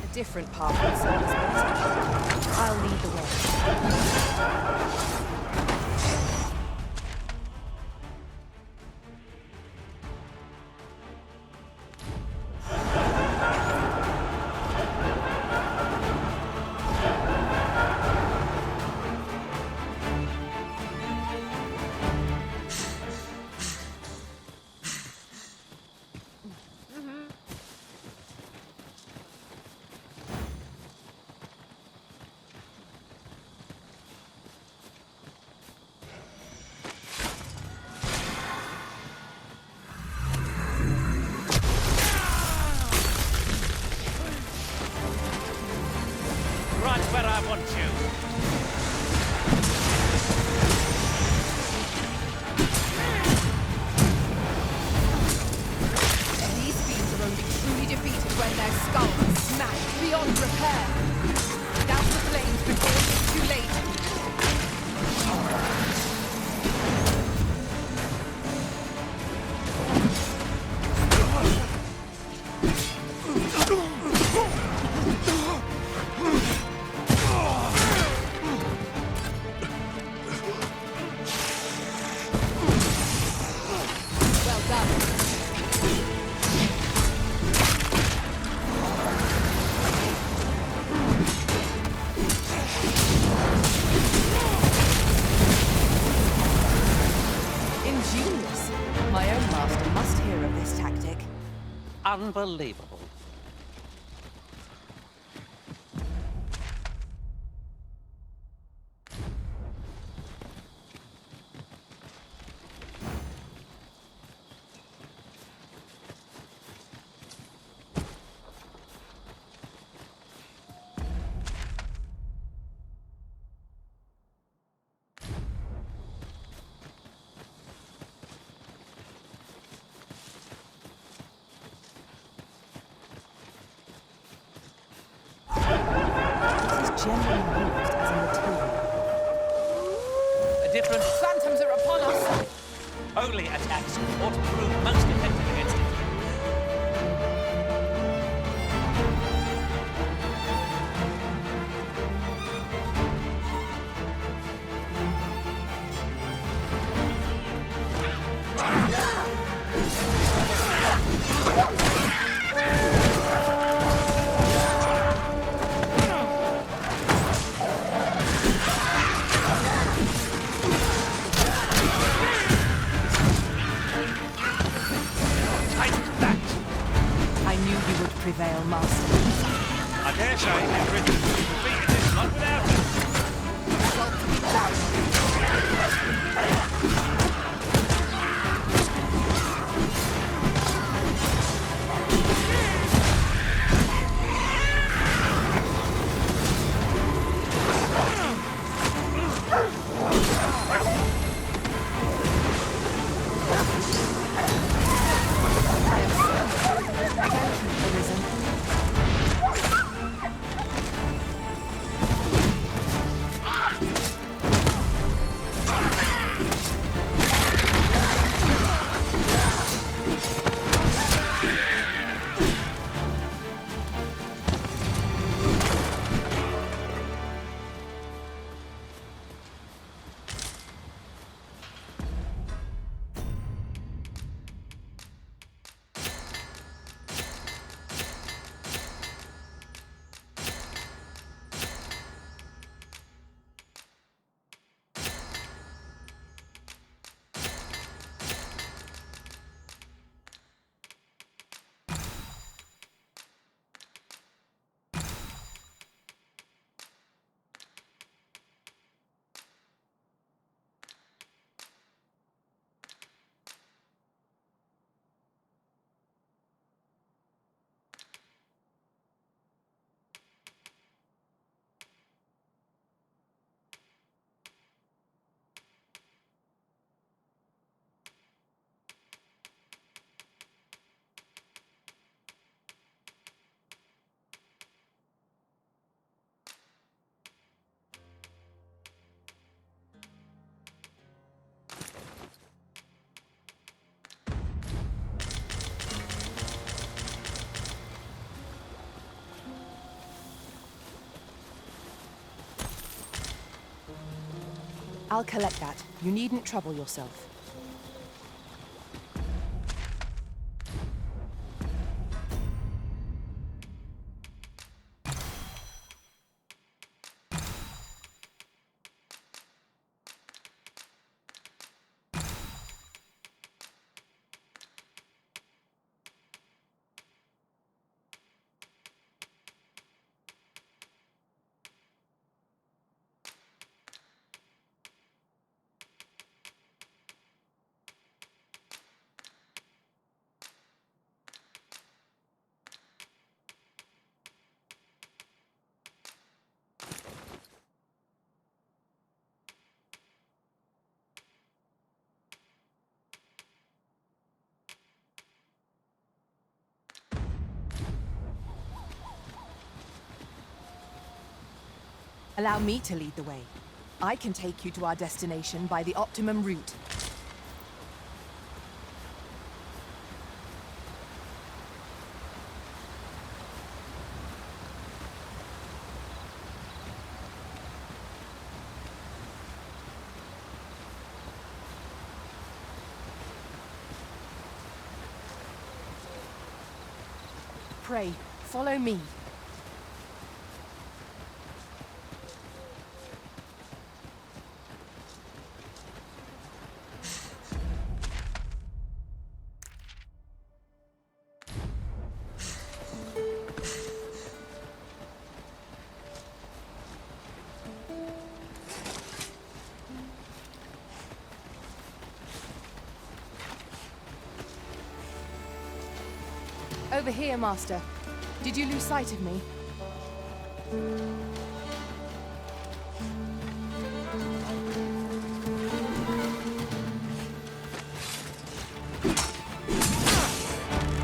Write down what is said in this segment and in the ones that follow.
A different path would serve us better. I'll lead the way. Where I want you. These fiends are only truly defeated when their skulls are smashed beyond repair. Down the flames before it's too late. My own master must hear of this tactic. Unbelievable. Generally used as a material. A different... Phantoms are upon us! Only attacks ought to prove most effective against it. Prevail, master. I dare say everything defeated this lot without I'll collect that. You needn't trouble yourself. Allow me to lead the way. I can take you to our destination by the optimum route. Pray, follow me. Over here, Master. Did you lose sight of me?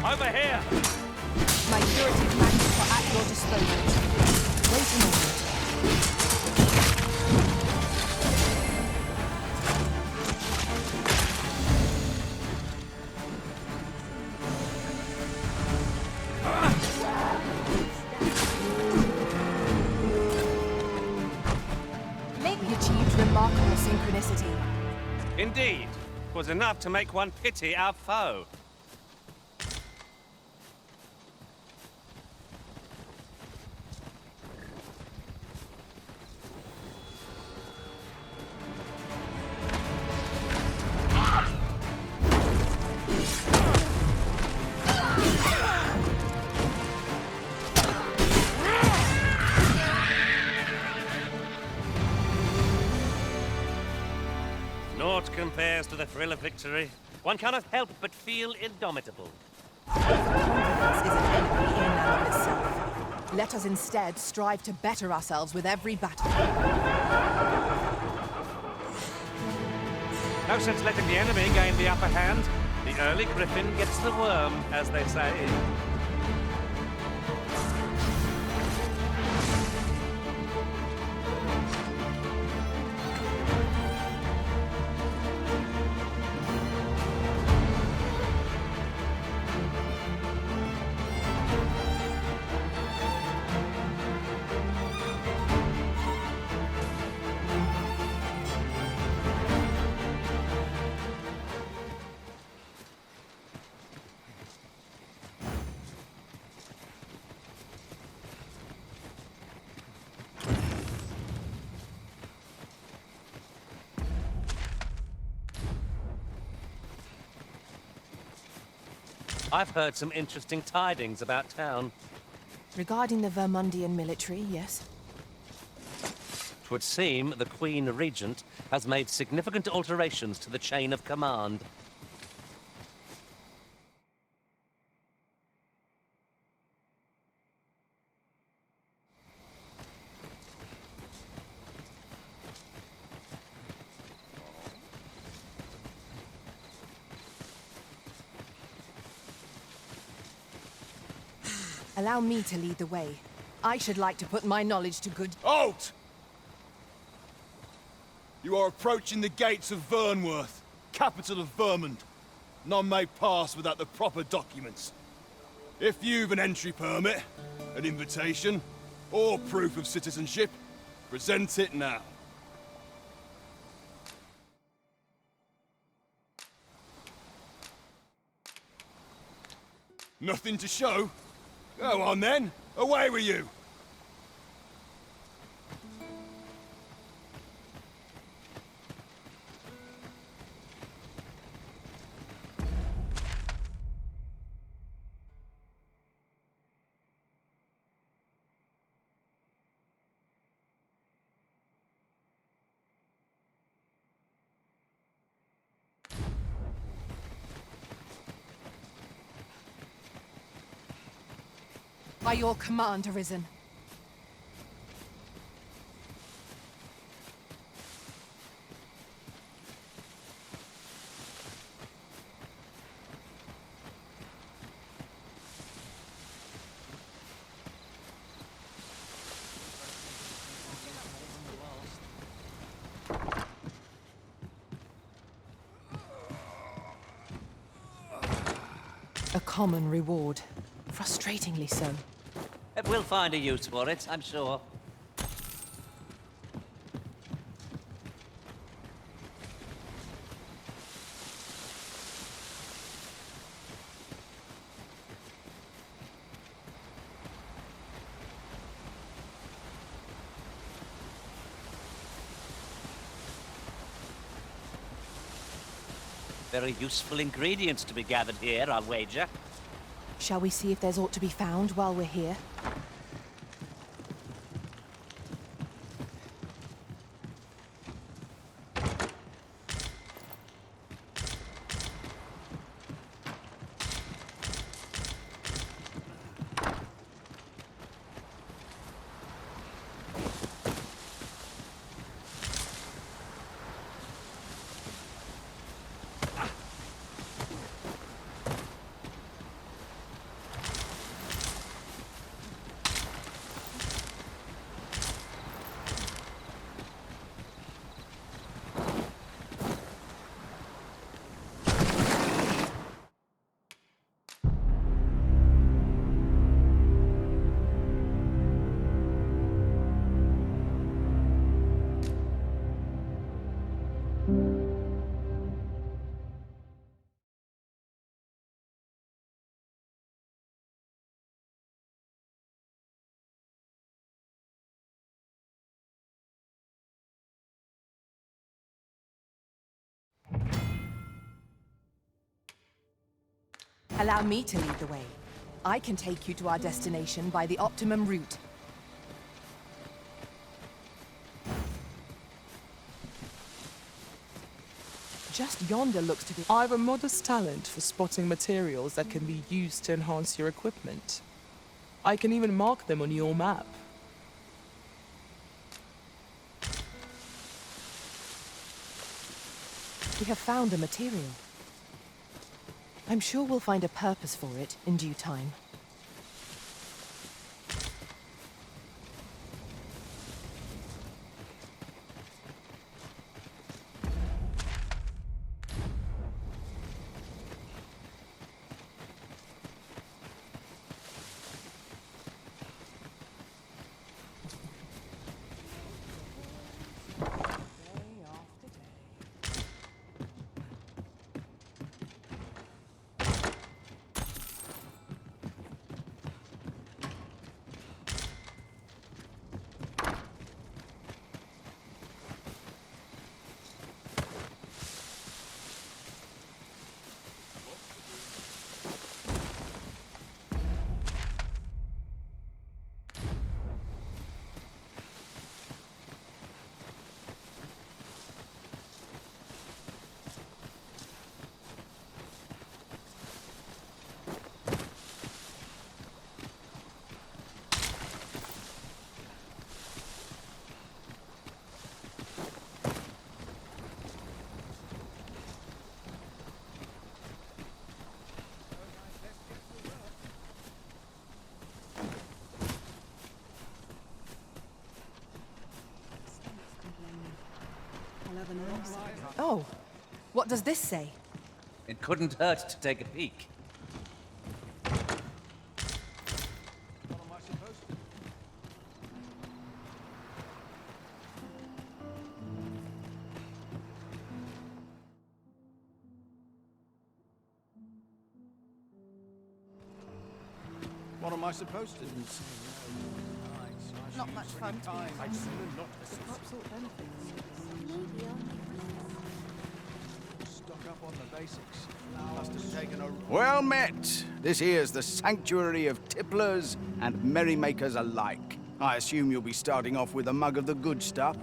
Over here! My curative magics are at your disposal. Wait a moment. You achieved remarkable synchronicity. Indeed. Was enough to make one pity our foe. Naught compares to the thrill of victory. One cannot help but feel indomitable. Confidence is an enemy in and of itself. Let us instead strive to better ourselves with every battle. No sense letting the enemy gain the upper hand. The early griffin gets the worm, as they say. I've heard some interesting tidings about town. Regarding the Vermundian military, yes? 'Twould seem the Queen Regent has made significant alterations to the chain of command. Allow me to lead the way. I should like to put my knowledge to good... Halt! You are approaching the gates of Vernworth, capital of Vermund. None may pass without the proper documents. If you've an entry permit, an invitation, or proof of citizenship, present it now. Nothing to show? Go on then, away with you! By your command, Arisen. A common reward. Frustratingly so. We'll find a use for it, I'm sure. Very useful ingredients to be gathered here, I'll wager. Shall we see if there's aught to be found while we're here? Allow me to lead the way. I can take you to our destination by the optimum route. Just yonder looks to be... I have a modest talent for spotting materials that can be used to enhance your equipment. I can even mark them on your map. We have found a material. I'm sure we'll find a purpose for it in due time. Oh, what does this say? It couldn't hurt to take a peek. What am I supposed to do? Not much fun to be I'd sooner not What benefits? Maybe I'll stock up on the basics. Must have taken a... Well met! This here's the sanctuary of tipplers and merrymakers alike. I assume you'll be starting off with a mug of the good stuff.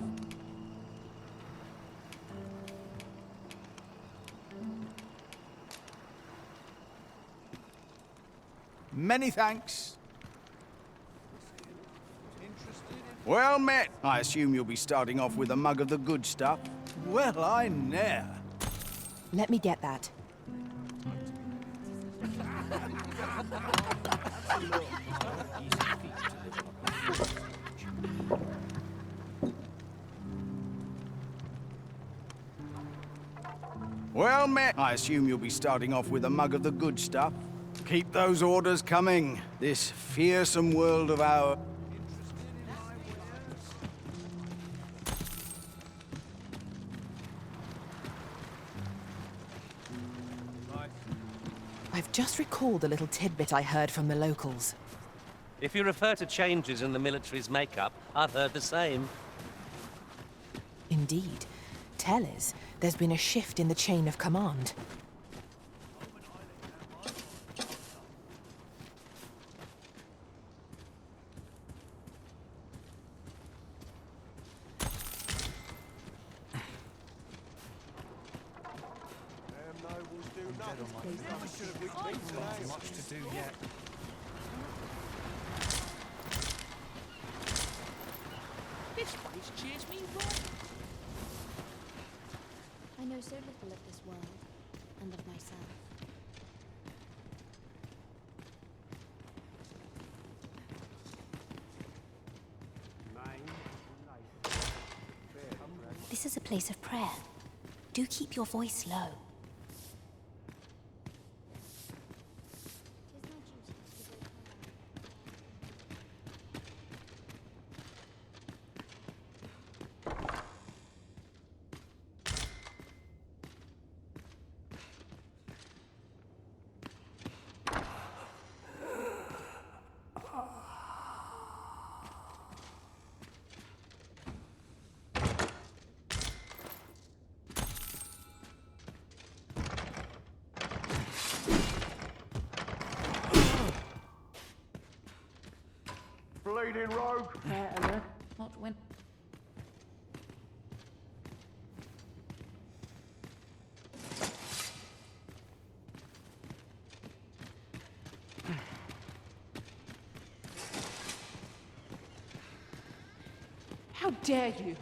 Many thanks. Well met. I assume you'll be starting off with a mug of the good stuff. Well, I ne'er. Let me get that. Well met. I assume you'll be starting off with a mug of the good stuff. Keep those orders coming. This fearsome world of ours. I've just recalled a little tidbit I heard from the locals. If you refer to changes in the military's makeup, I've heard the same. Indeed. Tell us, there's been a shift in the chain of command. Much to do yet. This place cheers me right. I know so little of this world, and of myself. This is a place of prayer. Do keep your voice low. Bleeding rogue. Not when. How dare you?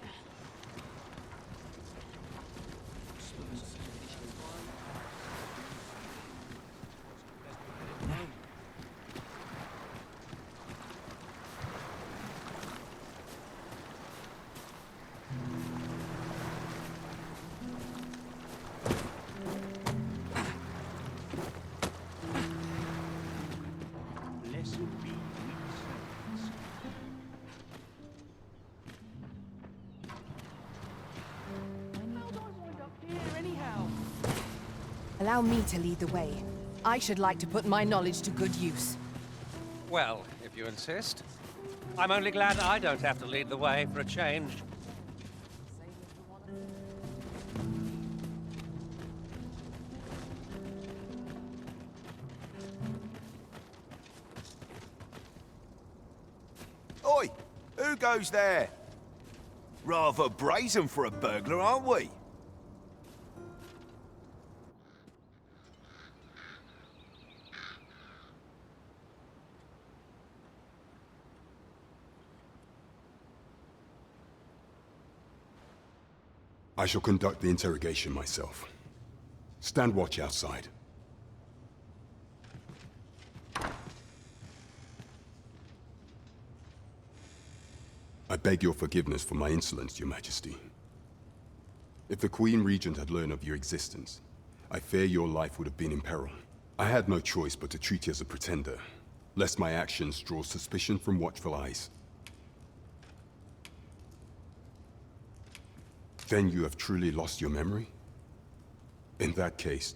Allow me to lead the way. I should like to put my knowledge to good use. Well, if you insist. I'm only glad I don't have to lead the way for a change. Oi! Who goes there? Rather brazen for a burglar, aren't we? I shall conduct the interrogation myself. Stand watch outside. I beg your forgiveness for my insolence, Your Majesty. If the Queen Regent had learned of your existence, I fear your life would have been in peril. I had no choice but to treat you as a pretender, lest my actions draw suspicion from watchful eyes. Then you have truly lost your memory? In that case,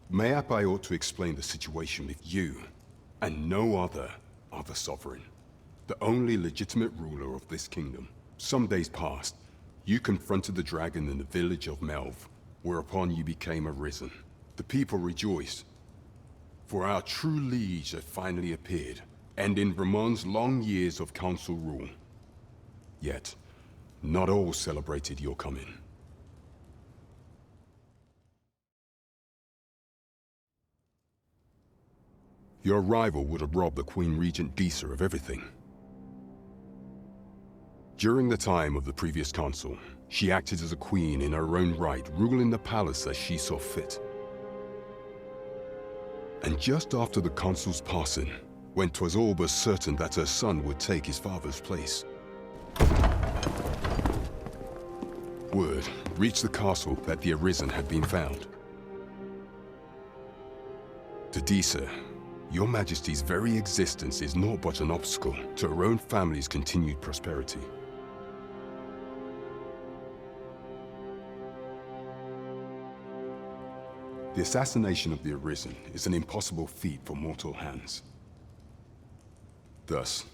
mayhap I ought to explain the situation with you, and no other are the sovereign, the only legitimate ruler of this kingdom. Some days past, you confronted the dragon in the village of Melv, whereupon you became arisen. The people rejoiced, for our true liege had finally appeared, ending Ramon's long years of council rule. Yet, not all celebrated your coming. Your arrival would have robbed the Queen Regent Disa of everything. During the time of the previous council, she acted as a queen in her own right, ruling the palace as she saw fit. And just after the council's passing, when 'twas all but certain that her son would take his father's place, word reached the castle that the Arisen had been found. To Disa, your Majesty's very existence is naught but an obstacle to her own family's continued prosperity. The assassination of the Arisen is an impossible feat for mortal hands. Thus,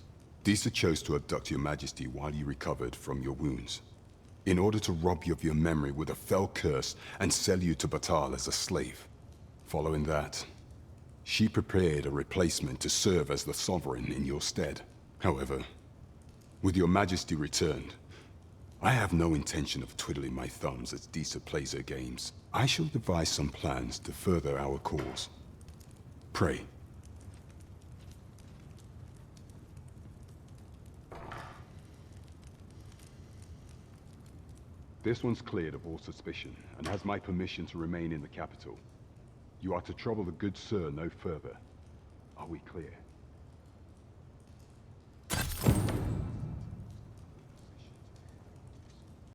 Disa chose to abduct your Majesty while you recovered from your wounds, in order to rob you of your memory with a fell curse and sell you to Batal as a slave. Following that, she prepared a replacement to serve as the sovereign in your stead. However, with your Majesty returned, I have no intention of twiddling my thumbs as Disa plays her games. I shall devise some plans to further our cause. Pray. This one's cleared of all suspicion, and has my permission to remain in the capital. You are to trouble the good sir no further. Are we clear?